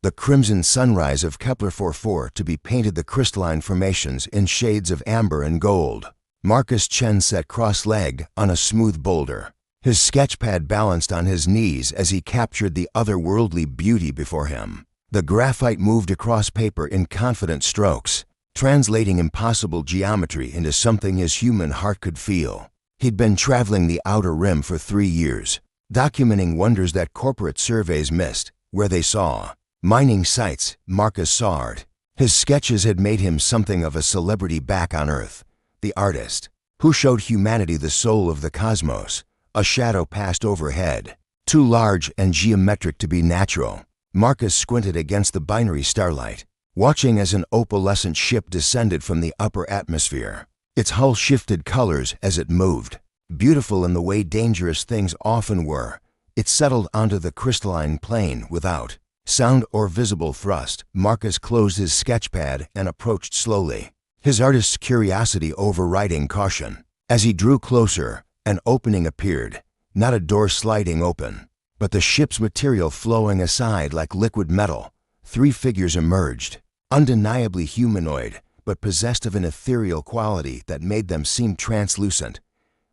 the crimson sunrise of Kepler-44 to be painted the crystalline formations in shades of amber and gold. Marcus Chen sat cross-legged on a smooth boulder, his sketchpad balanced on his knees as he captured the otherworldly beauty before him. The graphite moved across paper in confident strokes, translating impossible geometry into something his human heart could feel. He'd been traveling the outer rim for 3 years, documenting wonders that corporate surveys missed. Where they saw mining sites, Marcus saw art. His sketches had made him something of a celebrity back on Earth, the artist who showed humanity the soul of the cosmos. A shadow passed overhead, too large and geometric to be natural. Marcus squinted against the binary starlight, watching as an opalescent ship descended from the upper atmosphere. Its hull shifted colors as it moved. Beautiful in the way dangerous things often were, it settled onto the crystalline plane without sound or visible thrust. Marcus closed his sketchpad and approached slowly, his artist's curiosity overriding caution. As he drew closer, an opening appeared, not a door sliding open, but the ship's material flowing aside like liquid metal. 3 figures emerged, undeniably humanoid, but possessed of an ethereal quality that made them seem translucent.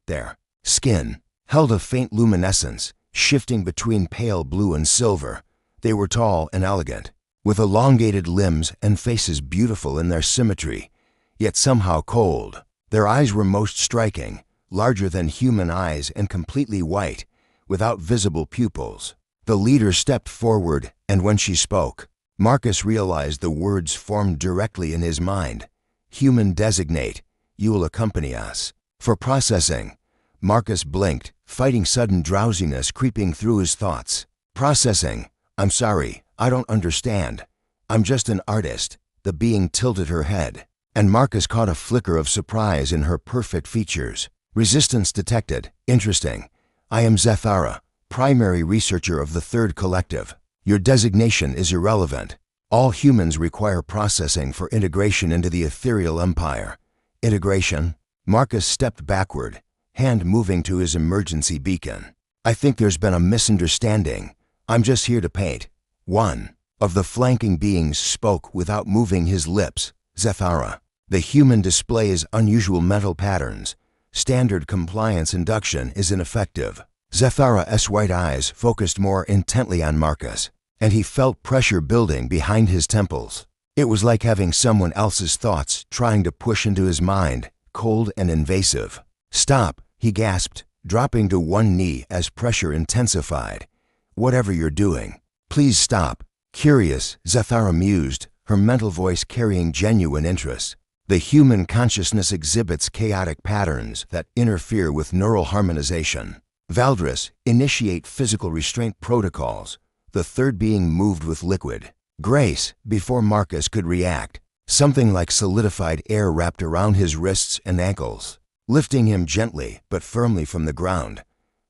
Their skin held a faint luminescence, shifting between pale blue and silver. They were tall and elegant, with elongated limbs and faces beautiful in their symmetry, yet somehow cold. Their eyes were most striking, larger than human eyes and completely white, without visible pupils. The leader stepped forward, and when she spoke, Marcus realized the words formed directly in his mind. Human designate, you will accompany us. For processing. Marcus blinked, fighting sudden drowsiness creeping through his thoughts. Processing. I'm sorry, I don't understand. I'm just an artist. The being tilted her head, and Marcus caught a flicker of surprise in her perfect features. Resistance detected. Interesting. I am Zethara, primary researcher of the Third Collective. Your designation is irrelevant. All humans require processing for integration into the ethereal empire. Integration? Marcus stepped backward, hand moving to his emergency beacon. I think there's been a misunderstanding. I'm just here to paint. One of the flanking beings spoke without moving his lips. Zethara. The human displays unusual mental patterns. Standard compliance induction is ineffective. Zethara's white eyes focused more intently on Marcus, and he felt pressure building behind his temples. It was like having someone else's thoughts trying to push into his mind, cold and invasive. Stop, he gasped, dropping to one knee as pressure intensified. Whatever you're doing, please stop. Curious, Zethara mused, her mental voice carrying genuine interest. The human consciousness exhibits chaotic patterns that interfere with neural harmonization. Valdris, initiate physical restraint protocols. The third being moved with liquid grace before Marcus could react. Something like solidified air wrapped around his wrists and ankles, lifting him gently but firmly from the ground.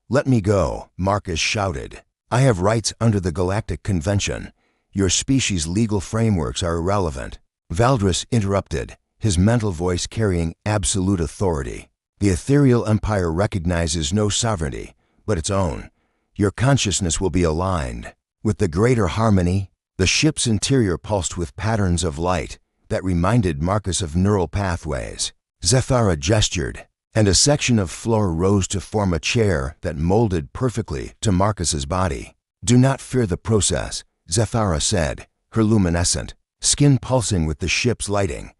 Let me go, Marcus shouted. I have rights under the Galactic Convention. Your species' legal frameworks are irrelevant. Valdris interrupted, his mental voice carrying absolute authority. The ethereal empire recognizes no sovereignty but its own. Your consciousness will be aligned with the greater harmony. The ship's interior pulsed with patterns of light that reminded Marcus of neural pathways. Zethara gestured, and a section of floor rose to form a chair that molded perfectly to Marcus's body. Do not fear the process, Zethara said, her luminescent skin pulsing with the ship's lighting.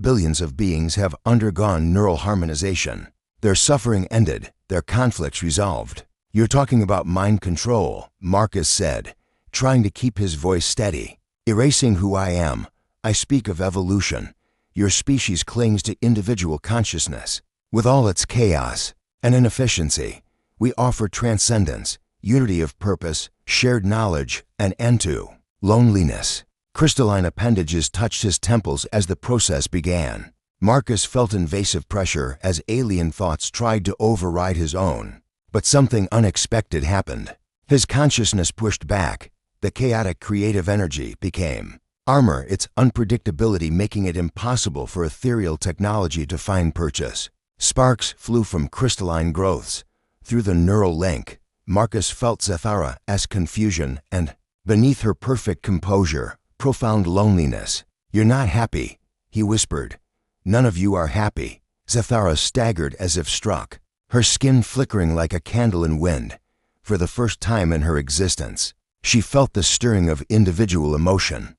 Billions of beings have undergone neural harmonization. Their suffering ended, their conflicts resolved. You're talking about mind control, Marcus said, trying to keep his voice steady. Erasing who I am, I speak of evolution. Your species clings to individual consciousness. With all its chaos and inefficiency, we offer transcendence, unity of purpose, shared knowledge, and end to loneliness. Crystalline appendages touched his temples as the process began. Marcus felt invasive pressure as alien thoughts tried to override his own. But something unexpected happened. His consciousness pushed back. The chaotic creative energy became armor, its unpredictability making it impossible for ethereal technology to find purchase. Sparks flew from crystalline growths. Through the neural link, Marcus felt Zethara's confusion and Beneath her perfect composure, profound loneliness. "You're not happy," he whispered. "None of you are happy." Zathara staggered as if struck, her skin flickering like a candle in wind. For the first time in her existence, she felt the stirring of individual emotion.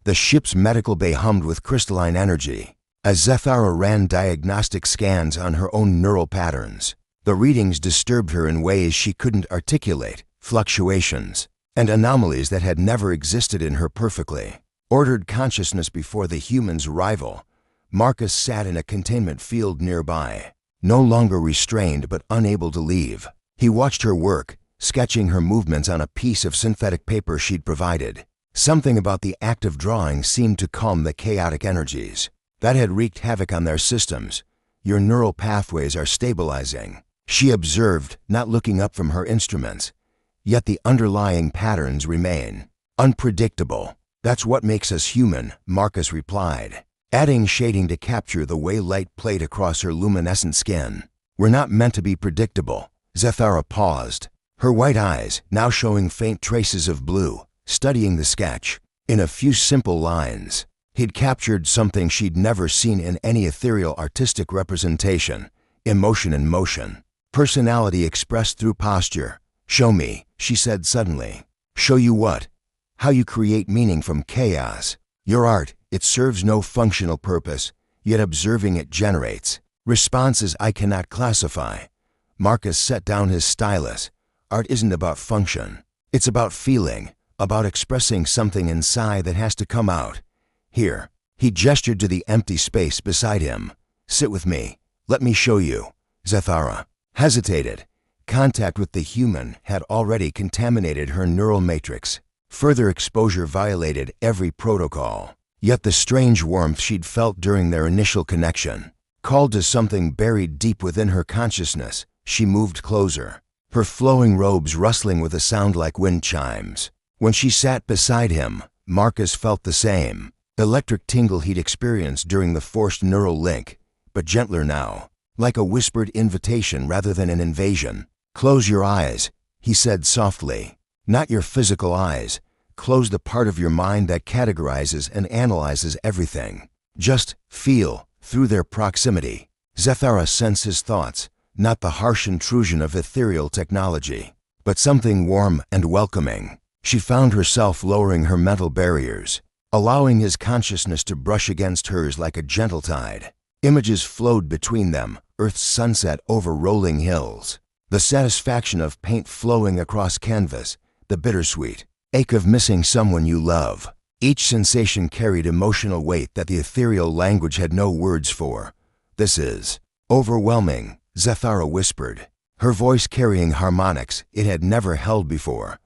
The ship's medical bay hummed with crystalline energy. As Zathara ran diagnostic scans on her own neural patterns, the readings disturbed her in ways she couldn't articulate, fluctuations and anomalies that had never existed in her perfectly ordered consciousness. Before the human's arrival, Marcus sat in a containment field nearby, no longer restrained but unable to leave. He watched her work, sketching her movements on a piece of synthetic paper she'd provided. Something about the act of drawing seemed to calm the chaotic energies that had wreaked havoc on their systems. "Your neural pathways are stabilizing," she observed, not looking up from her instruments. "Yet the underlying patterns remain unpredictable." "That's what makes us human," Marcus replied, adding shading to capture the way light played across her luminescent skin. "We're not meant to be predictable." Zathara paused, her white eyes, now showing faint traces of blue, studying the sketch. In a few simple lines, he'd captured something she'd never seen in any ethereal artistic representation: emotion in motion, personality expressed through posture. "Show me," she said suddenly. "Show you what?" "How you create meaning from chaos. Your art, it serves no functional purpose, yet observing it generates responses I cannot classify." Marcus set down his stylus. "Art isn't about function. It's about feeling, about expressing something inside that has to come out. Here." He gestured to the empty space beside him. "Sit with me. Let me show you." Zathara hesitated. Contact with the human had already contaminated her neural matrix. Further exposure violated every protocol. Yet the strange warmth she'd felt during their initial connection called to something buried deep within her consciousness. She moved closer, her flowing robes rustling with a sound like wind chimes. When she sat beside him, Marcus felt the same electric tingle he'd experienced during the forced neural link, but gentler now, like a whispered invitation rather than an invasion. "Close your eyes," he said softly. "Not your physical eyes. Close the part of your mind that categorizes and analyzes everything. Just feel through their proximity." Zathara sensed his thoughts, not the harsh intrusion of ethereal technology, but something warm and welcoming. She found herself lowering her mental barriers, allowing his consciousness to brush against hers like a gentle tide. Images flowed between them, Earth's sunset over rolling hills, the satisfaction of paint flowing across canvas, the bittersweet ache of missing someone you love. Each sensation carried emotional weight that the ethereal language had no words for. "This is overwhelming," Zathara whispered, her voice carrying harmonics it had never held before.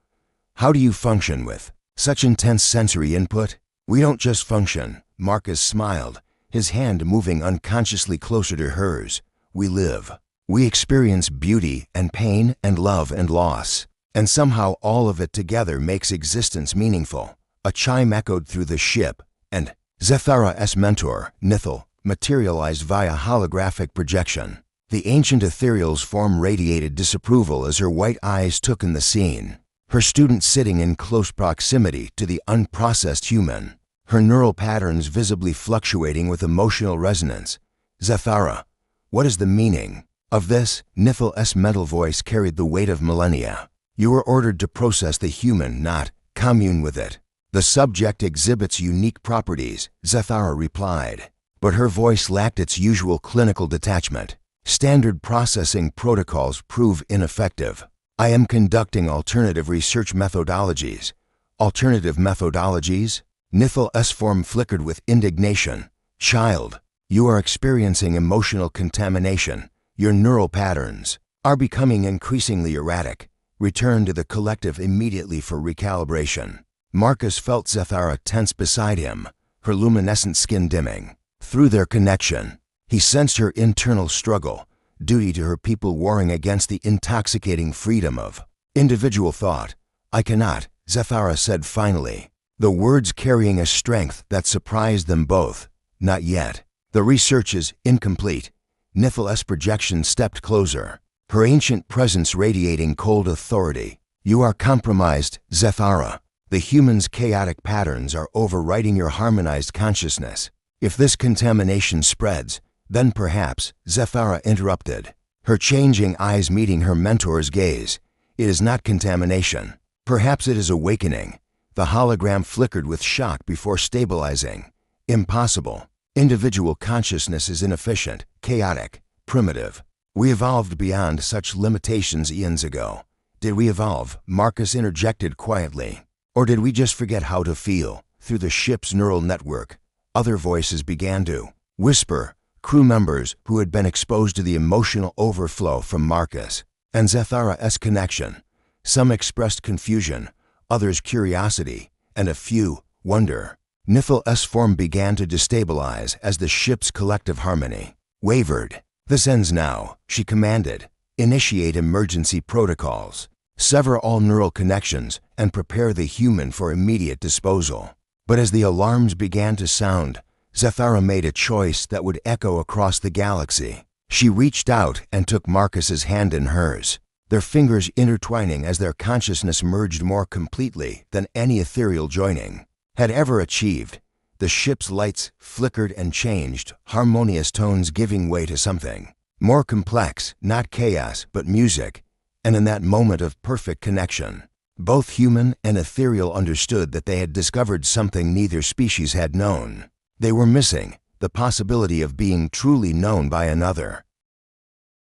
"How do you function with such intense sensory input?" "We don't just function," Marcus smiled, his hand moving unconsciously closer to hers. "We live. We experience beauty and pain and love and loss. And somehow all of it together makes existence meaningful." A chime echoed through the ship, and Zathara's mentor, Nithal, materialized via holographic projection. The ancient ethereal's form radiated disapproval as her white eyes took in the scene, her student sitting in close proximity to the unprocessed human, her neural patterns visibly fluctuating with emotional resonance. "Zathara, what is the meaning of this?" Nithal's mental voice carried the weight of millennia. "You were ordered to process the human, not commune with it." "The subject exhibits unique properties," Zathara replied, but her voice lacked its usual clinical detachment. "Standard processing protocols prove ineffective. I am conducting alternative research methodologies." "Alternative methodologies?" Nithal's form flickered with indignation. "Child, you are experiencing emotional contamination. Your neural patterns are becoming increasingly erratic. Return to the collective immediately for recalibration." Marcus felt Zathara tense beside him, her luminescent skin dimming. Through their connection, he sensed her internal struggle, duty to her people warring against the intoxicating freedom of individual thought. "I cannot," Zathara said finally, the words carrying a strength that surprised them both. "Not yet. The research is incomplete." Nithal's projection stepped closer, her ancient presence radiating cold authority. "You are compromised, Zathara. The human's chaotic patterns are overriding your harmonized consciousness. If this contamination spreads, then perhaps, Zethara interrupted, her changing eyes meeting her mentor's gaze. It is not contamination. Perhaps it is awakening. The hologram flickered with shock before stabilizing. Impossible. Individual consciousness is inefficient, chaotic, primitive. We evolved beyond such limitations eons ago. Did we evolve? Marcus interjected quietly. Or did we just forget how to feel? Through the ship's neural network, other voices began to whisper, crew members who had been exposed to the emotional overflow from Marcus and Zethara's connection. Some expressed confusion, others curiosity, and a few, wonder. Nifl's form began to destabilize as the ship's collective harmony wavered. This ends now, she commanded. Initiate emergency protocols. Sever all neural connections and prepare the human for immediate disposal. But as the alarms began to sound, Zethara made a choice that would echo across the galaxy. She reached out and took Marcus's hand in hers, their fingers intertwining as their consciousness merged more completely than any ethereal joining had ever achieved. The ship's lights flickered and changed, harmonious tones giving way to something more complex, not chaos, but music. And in that moment of perfect connection, both human and ethereal understood that they had discovered something neither species had known. They were missing the possibility of being truly known by another.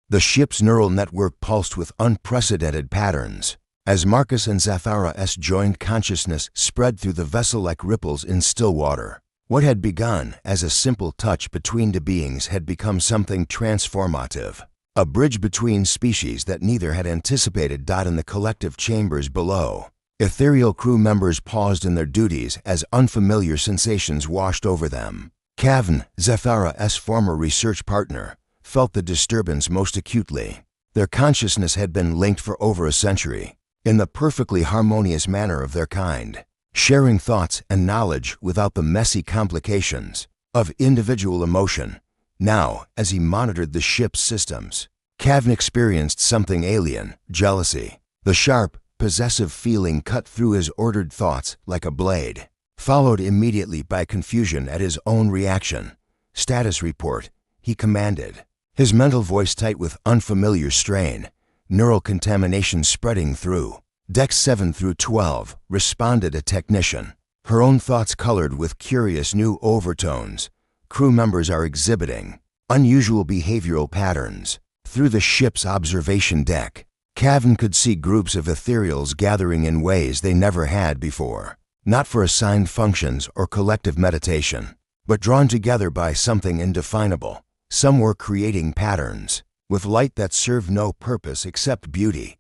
The ship's neural network pulsed with unprecedented patterns. As Marcus and Zethara's joined consciousness spread through the vessel like ripples in still water. What had begun as a simple touch between the beings had become something transformative. A bridge between species that neither had anticipated. In the collective chambers below, ethereal crew members paused in their duties as unfamiliar sensations washed over them. Kavn, Zethara's former research partner, felt the disturbance most acutely. Their consciousness had been linked for over a century, in the perfectly harmonious manner of their kind, sharing thoughts and knowledge without the messy complications of individual emotion. Now, as he monitored the ship's systems, Kavn experienced something alien, jealousy. The sharp, possessive feeling cut through his ordered thoughts like a blade, followed immediately by confusion at his own reaction. Status report, he commanded, his mental voice tight with unfamiliar strain, neural contamination spreading through. Decks 7 through 12, responded a technician, her own thoughts colored with curious new overtones. Crew members are exhibiting unusual behavioral patterns. Through the ship's observation deck, Kavn could see groups of ethereals gathering in ways they never had before, not for assigned functions or collective meditation, but drawn together by something indefinable. Some were creating patterns, with light that served no purpose except beauty.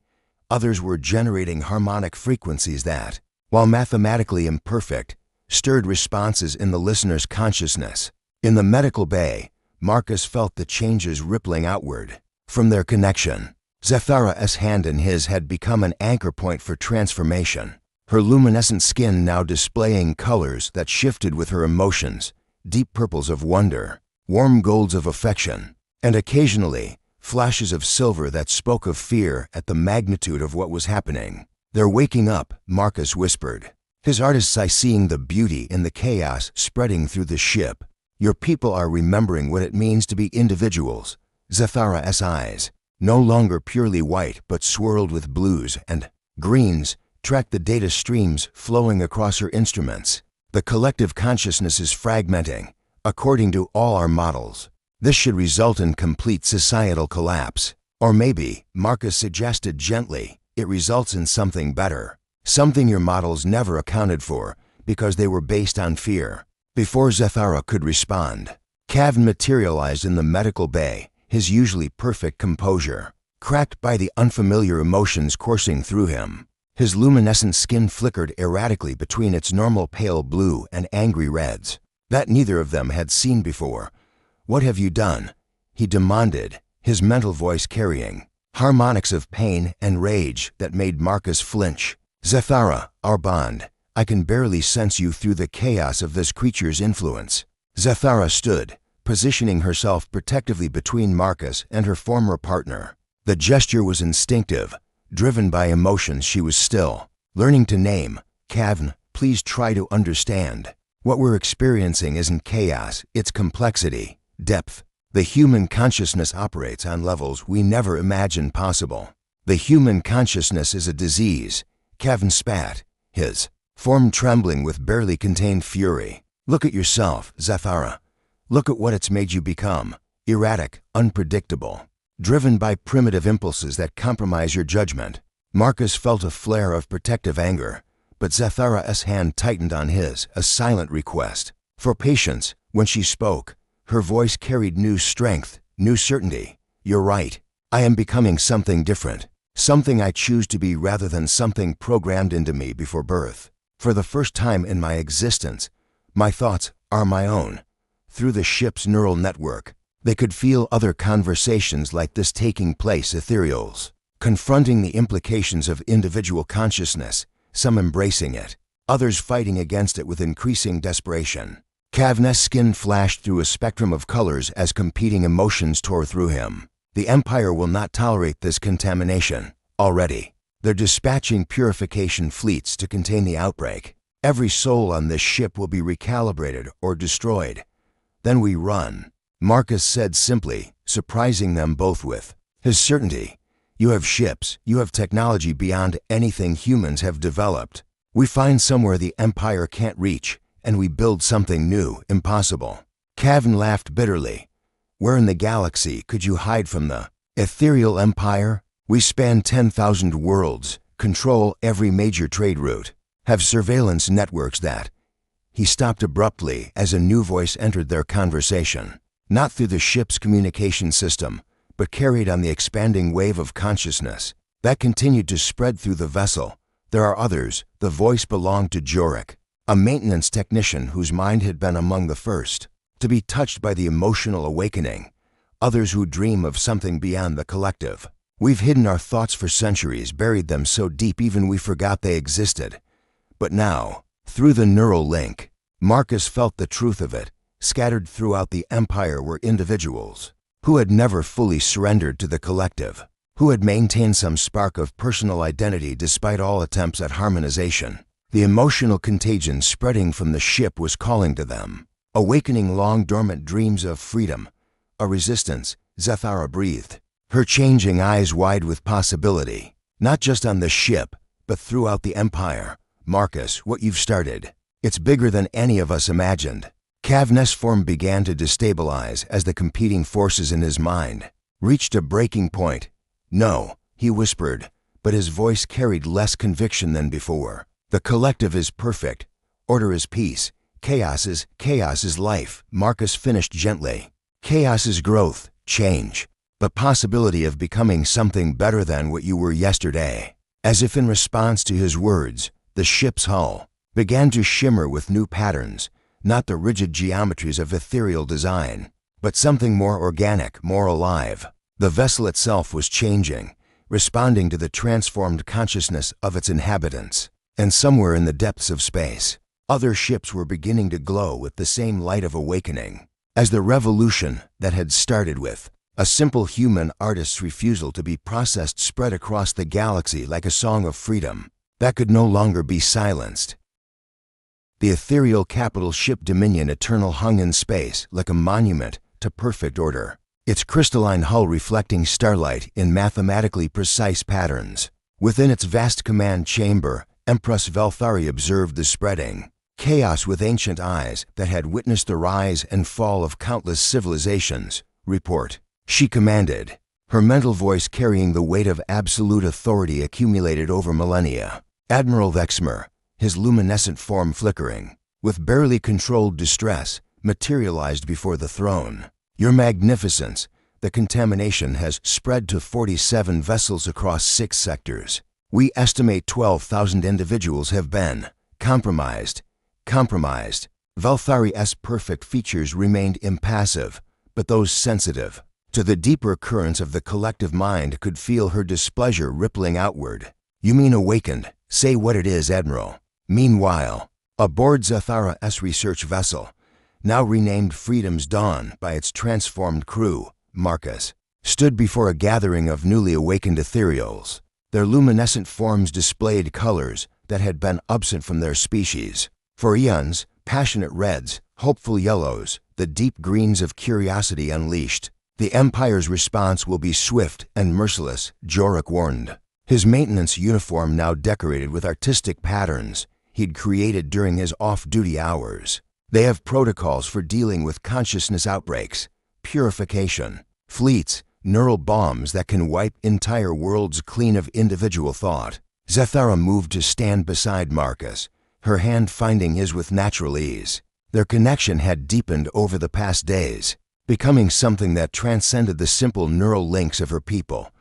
Others were generating harmonic frequencies that, while mathematically imperfect, stirred responses in the listener's consciousness. In the medical bay, Marcus felt the changes rippling outward. From their connection, Zethara's hand in his had become an anchor point for transformation, her luminescent skin now displaying colors that shifted with her emotions, deep purples of wonder, warm golds of affection, and occasionally, flashes of silver that spoke of fear at the magnitude of what was happening. They're waking up, Marcus whispered, his artist's eye seeing the beauty in the chaos spreading through the ship. Your people are remembering what it means to be individuals. Zethara's eyes, no longer purely white but swirled with blues and greens, tracked the data streams flowing across her instruments. The collective consciousness is fragmenting, according to all our models. This should result in complete societal collapse. Or maybe, Marcus suggested gently, it results in something better. Something your models never accounted for because they were based on fear. Before Zethara could respond, Kavn materialized in the medical bay, his usually perfect composure, cracked by the unfamiliar emotions coursing through him. His luminescent skin flickered erratically between its normal pale blue and angry reds that neither of them had seen before. What have you done? He demanded, his mental voice carrying harmonics of pain and rage that made Marcus flinch. Zethara, our bond, I can barely sense you through the chaos of this creature's influence. Zethara stood, positioning herself protectively between Marcus and her former partner. The gesture was instinctive, driven by emotions she was still learning to name. Kavn, please try to understand. What we're experiencing isn't chaos, it's complexity, depth. The human consciousness operates on levels we never imagined possible. The human consciousness is a disease. Kavn spat, his form trembling with barely contained fury. Look at yourself, Zathara. Look at what it's made you become. Erratic, unpredictable, driven by primitive impulses that compromise your judgment. Marcus felt a flare of protective anger, but Zathara's hand tightened on his, a silent request. For patience, when she spoke, her voice carried new strength, new certainty. You're right. I am becoming something different. Something I choose to be rather than something programmed into me before birth. For the first time in my existence, my thoughts are my own. Through the ship's neural network, they could feel other conversations like this taking place, ethereals, confronting the implications of individual consciousness, some embracing it, others fighting against it with increasing desperation. Kavn's skin flashed through a spectrum of colors as competing emotions tore through him. The Empire will not tolerate this contamination. Already, they're dispatching purification fleets to contain the outbreak. Every soul on this ship will be recalibrated or destroyed. Then we run, Marcus said simply, surprising them both with his certainty. You have ships, you have technology beyond anything humans have developed. We find somewhere the Empire can't reach, and we build something new, impossible. Kavn laughed bitterly. Where in the galaxy could you hide from the ethereal Empire? We span 10,000 worlds, control every major trade route, have surveillance networks that... He stopped abruptly as a new voice entered their conversation, not through the ship's communication system, but carried on the expanding wave of consciousness that continued to spread through the vessel. There are others. The voice belonged to Jorik, a maintenance technician whose mind had been among the first to be touched by the emotional awakening. Others who dream of something beyond the collective. We've hidden our thoughts for centuries, buried them so deep even we forgot they existed. But now, through the neural link, Marcus felt the truth of it. Scattered throughout the Empire were individuals who had never fully surrendered to the collective, who had maintained some spark of personal identity despite all attempts at harmonization. The emotional contagion spreading from the ship was calling to them, awakening long-dormant dreams of freedom, a resistance. Zathara breathed, her changing eyes wide with possibility, not just on the ship, but throughout the Empire. Marcus, what you've started, it's bigger than any of us imagined. Kavn's form began to destabilize as the competing forces in his mind reached a breaking point. No, he whispered, but his voice carried less conviction than before. The collective is perfect. Order is peace. Chaos is life. Marcus finished gently. Chaos is growth, change, but possibility of becoming something better than what you were yesterday. As if in response to his words, the ship's hull began to shimmer with new patterns, not the rigid geometries of ethereal design, but something more organic, more alive. The vessel itself was changing, responding to the transformed consciousness of its inhabitants. And somewhere in the depths of space, other ships were beginning to glow with the same light of awakening. As the revolution that had started with a simple human artist's refusal to be processed spread across the galaxy like a song of freedom that could no longer be silenced. The ethereal capital ship Dominion Eternal hung in space like a monument to perfect order, its crystalline hull reflecting starlight in mathematically precise patterns. Within its vast command chamber, Empress Velthari observed the spreading chaos with ancient eyes that had witnessed the rise and fall of countless civilizations. Report, she commanded, her mental voice carrying the weight of absolute authority accumulated over millennia. Admiral Vexmer, his luminescent form flickering, with barely controlled distress, materialized before the throne. Your Magnificence, the contamination has spread to 47 vessels across 6 sectors. We estimate 12,000 individuals have been compromised. Velthari's perfect features remained impassive, but those sensitive to the deeper currents of the collective mind could feel her displeasure rippling outward. You mean awakened? Say what it is, Admiral. Meanwhile, aboard Zathara's research vessel, now renamed Freedom's Dawn by its transformed crew, Marcus stood before a gathering of newly awakened ethereals. Their luminescent forms displayed colors that had been absent from their species. For eons, passionate reds, hopeful yellows, the deep greens of curiosity unleashed. The Empire's response will be swift and merciless, Jorok warned. His maintenance uniform now decorated with artistic patterns he'd created during his off-duty hours. They have protocols for dealing with consciousness outbreaks, purification, fleets, neural bombs that can wipe entire worlds clean of individual thought. Zethara moved to stand beside Marcus, her hand finding his with natural ease. Their connection had deepened over the past days, becoming something that transcended the simple neural links of her people.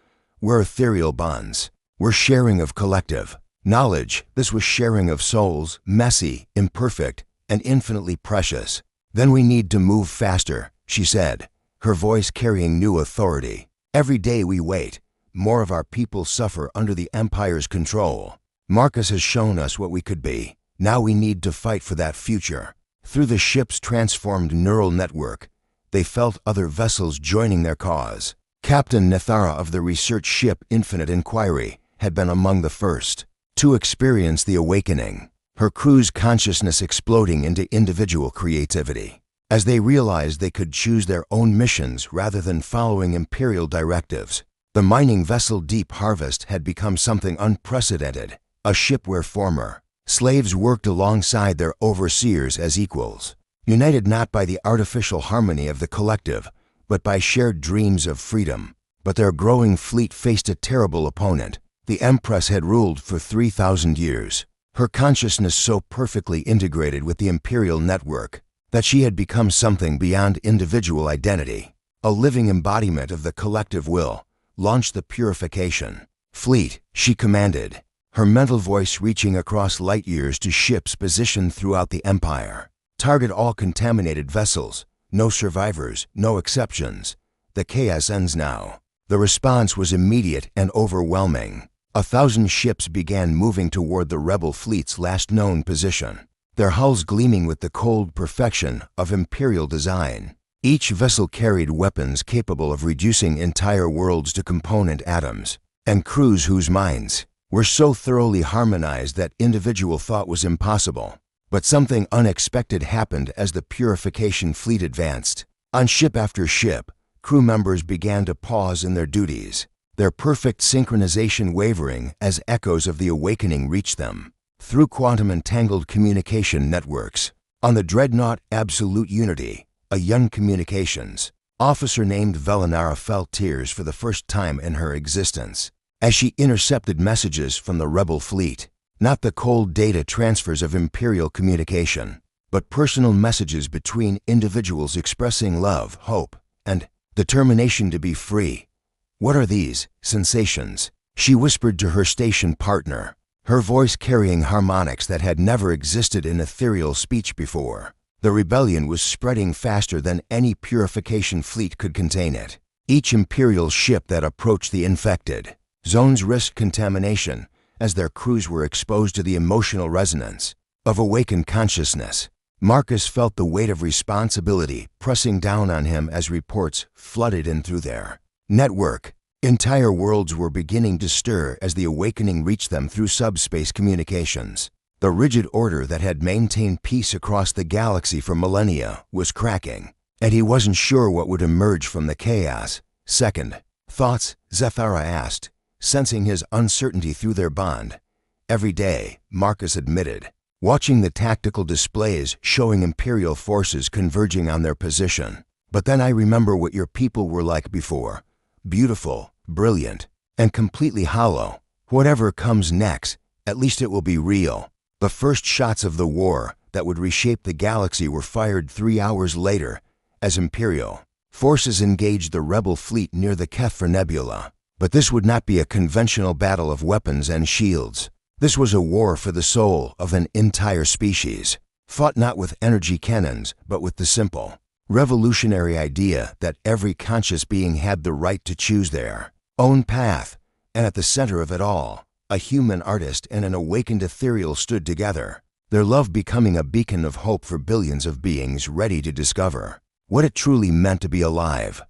Were ethereal bonds, were sharing of collective knowledge. This was sharing of souls, messy, imperfect, and infinitely precious. Then we need to move faster, she said, her voice carrying new authority. Every day we wait, more of our people suffer under the Empire's control. Marcus has shown us what we could be. Now we need to fight for that future. Through the ship's transformed neural network, they felt other vessels joining their cause. Captain Nethara of the research ship Infinite Inquiry had been among the first to experience the awakening, her crew's consciousness exploding into individual creativity. As they realized they could choose their own missions rather than following Imperial directives, the mining vessel Deep Harvest had become something unprecedented, a ship where former slaves worked alongside their overseers as equals, united not by the artificial harmony of the collective, but by shared dreams of freedom. But their growing fleet faced a terrible opponent. The Empress had ruled for 3,000 years, her consciousness so perfectly integrated with the Imperial network that she had become something beyond individual identity, a living embodiment of the collective will. Launch the purification fleet, she commanded, her mental voice reaching across light years to ships positioned throughout the Empire. Target all contaminated vessels, no survivors, no exceptions. The chaos ends now. The response was immediate and overwhelming. 1,000 ships began moving toward the rebel fleet's last known position, their hulls gleaming with the cold perfection of Imperial design. Each vessel carried weapons capable of reducing entire worlds to component atoms, and crews whose minds were so thoroughly harmonized that individual thought was impossible. But something unexpected happened as the purification fleet advanced. On ship after ship, crew members began to pause in their duties, their perfect synchronization wavering as echoes of the awakening reached them. Through quantum-entangled communication networks, on the dreadnought Absolute Unity, a young communications officer named Velinara felt tears for the first time in her existence as she intercepted messages from the rebel fleet. Not the cold data transfers of Imperial communication, but personal messages between individuals expressing love, hope, and determination to be free. What are these sensations? She whispered to her station partner, her voice carrying harmonics that had never existed in ethereal speech before. The rebellion was spreading faster than any purification fleet could contain it. Each Imperial ship that approached the infected zones risked contamination as their crews were exposed to the emotional resonance of awakened consciousness. Marcus felt the weight of responsibility pressing down on him as reports flooded in through their network. Entire worlds were beginning to stir as the awakening reached them through subspace communications. The rigid order that had maintained peace across the galaxy for millennia was cracking, and he wasn't sure what would emerge from the chaos. Second thoughts, Zethara asked, sensing his uncertainty through their bond. Every day, Marcus admitted, watching the tactical displays showing Imperial forces converging on their position. But then I remember what your people were like before. Beautiful, brilliant, and completely hollow. Whatever comes next, at least it will be real. The first shots of the war that would reshape the galaxy were fired 3 hours later as Imperial forces engaged the rebel fleet near the Kethra Nebula. But this would not be a conventional battle of weapons and shields. This was a war for the soul of an entire species, fought not with energy cannons, but with the simple, revolutionary idea that every conscious being had the right to choose their own path. And at the center of it all, a human artist and an awakened ethereal stood together, their love becoming a beacon of hope for billions of beings ready to discover what it truly meant to be alive.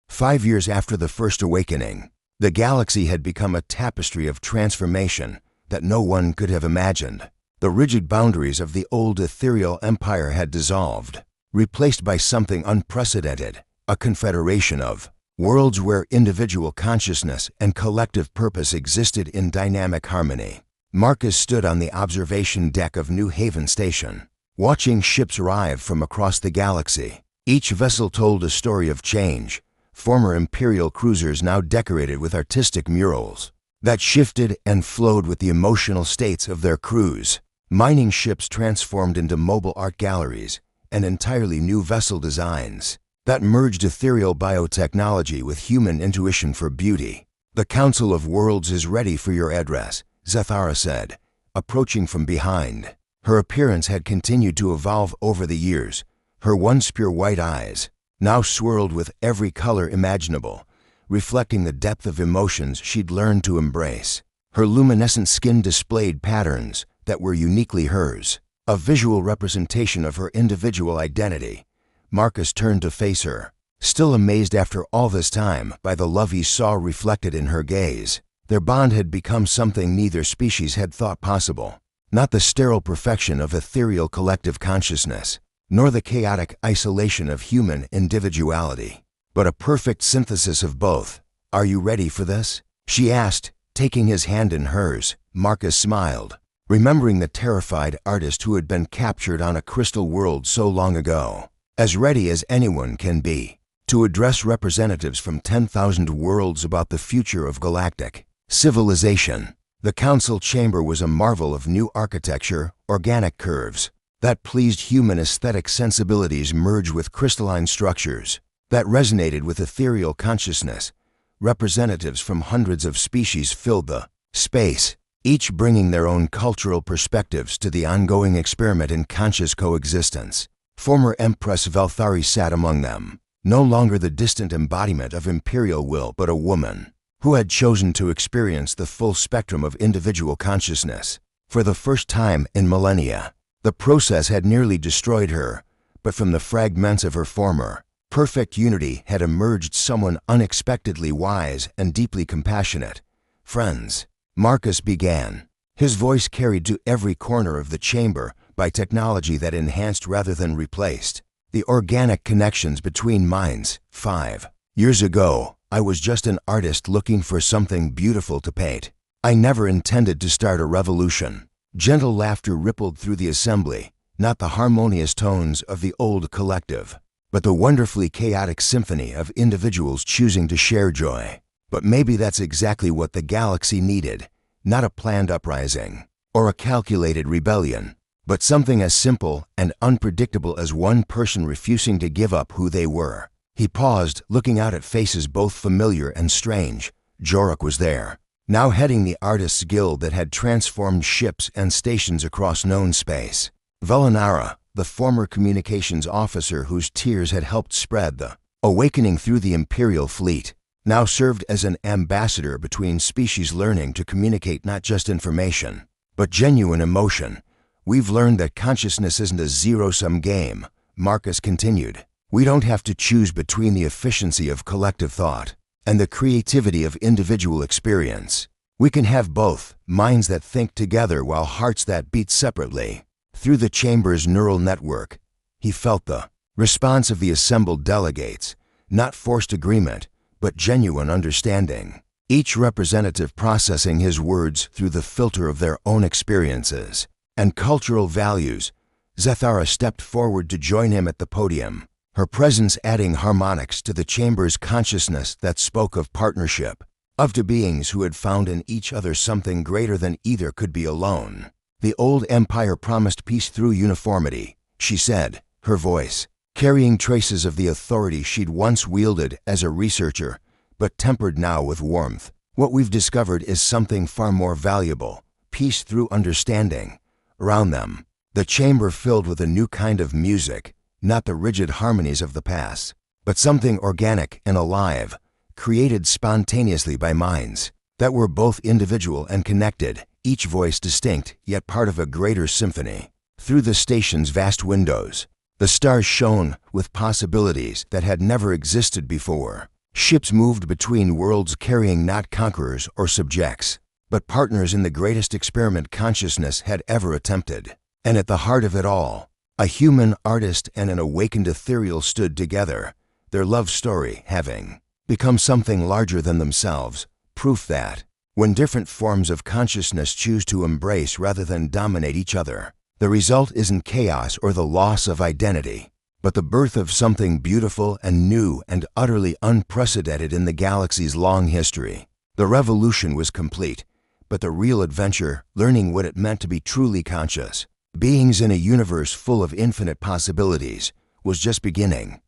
5 years after the first awakening, the galaxy had become a tapestry of transformation that no one could have imagined. The rigid boundaries of the old ethereal empire had dissolved, replaced by something unprecedented, a confederation of worlds where individual consciousness and collective purpose existed in dynamic harmony. Marcus stood on the observation deck of New Haven Station, watching ships arrive from across the galaxy. Each vessel told a story of change, former Imperial cruisers now decorated with artistic murals that shifted and flowed with the emotional states of their crews. Mining ships transformed into mobile art galleries, and entirely new vessel designs that merged ethereal biotechnology with human intuition for beauty. "The Council of Worlds is ready for your address," Zathara said, approaching from behind. Her appearance had continued to evolve over the years, her once pure white eyes now swirled with every color imaginable, reflecting the depth of emotions she'd learned to embrace. Her luminescent skin displayed patterns that were uniquely hers, a visual representation of her individual identity. Marcus turned to face her, still amazed after all this time by the love he saw reflected in her gaze. Their bond had become something neither species had thought possible, not the sterile perfection of ethereal collective consciousness, nor the chaotic isolation of human individuality, but a perfect synthesis of both. "Are you ready for this?" she asked, taking his hand in hers. Marcus smiled, remembering the terrified artist who had been captured on a crystal world so long ago. "As ready as anyone can be to address representatives from 10,000 worlds about the future of galactic civilization." The council chamber was a marvel of new architecture, organic curves that pleased human aesthetic sensibilities merged with crystalline structures that resonated with ethereal consciousness. Representatives from hundreds of species filled the space, each bringing their own cultural perspectives to the ongoing experiment in conscious coexistence. Former Empress Valthari sat among them, no longer the distant embodiment of imperial will but a woman who had chosen to experience the full spectrum of individual consciousness. For the first time in millennia, the process had nearly destroyed her, but from the fragments of her former perfect unity had emerged someone unexpectedly wise and deeply compassionate. "Friends," Marcus began, his voice carried to every corner of the chamber by technology that enhanced rather than replaced the organic connections between minds. 5 years ago, I was just an artist looking for something beautiful to paint. I never intended to start a revolution." Gentle laughter rippled through the assembly, not the harmonious tones of the old collective, but the wonderfully chaotic symphony of individuals choosing to share joy. But maybe that's exactly what the galaxy needed, not a planned uprising or a calculated rebellion, but something as simple and unpredictable as one person refusing to give up who they were. He paused, looking out at faces both familiar and strange. Jorok was there, now heading the Artists' Guild that had transformed ships and stations across known space. Velinara, the former communications officer whose tears had helped spread the awakening through the Imperial fleet, now served as an ambassador between species, learning to communicate not just information, but genuine emotion. "We've learned that consciousness isn't a zero-sum game," Marcus continued. "We don't have to choose between the efficiency of collective thought and the creativity of individual experience. We can have both, minds that think together while hearts that beat separately." Through the chamber's neural network, he felt the response of the assembled delegates, not forced agreement, but genuine understanding, each representative processing his words through the filter of their own experiences and cultural values. Zathara stepped forward to join him at the podium, her presence adding harmonics to the chamber's consciousness that spoke of partnership, of two beings who had found in each other something greater than either could be alone. "The old empire promised peace through uniformity," she said, her voice carrying traces of the authority she'd once wielded as a researcher, but tempered now with warmth. "What we've discovered is something far more valuable, peace through understanding." Around them, the chamber filled with a new kind of music, not the rigid harmonies of the past, but something organic and alive, created spontaneously by minds that were both individual and connected, each voice distinct yet part of a greater symphony. Through the station's vast windows, the stars shone with possibilities that had never existed before. Ships moved between worlds carrying not conquerors or subjects, but partners in the greatest experiment consciousness had ever attempted. And at the heart of it all, a human artist and an awakened ethereal stood together, their love story having become something larger than themselves, proof that, when different forms of consciousness choose to embrace rather than dominate each other, the result isn't chaos or the loss of identity, but the birth of something beautiful and new and utterly unprecedented in the galaxy's long history. The revolution was complete, but the real adventure, learning what it meant to be truly conscious, beings in a universe full of infinite possibilities, was just beginning.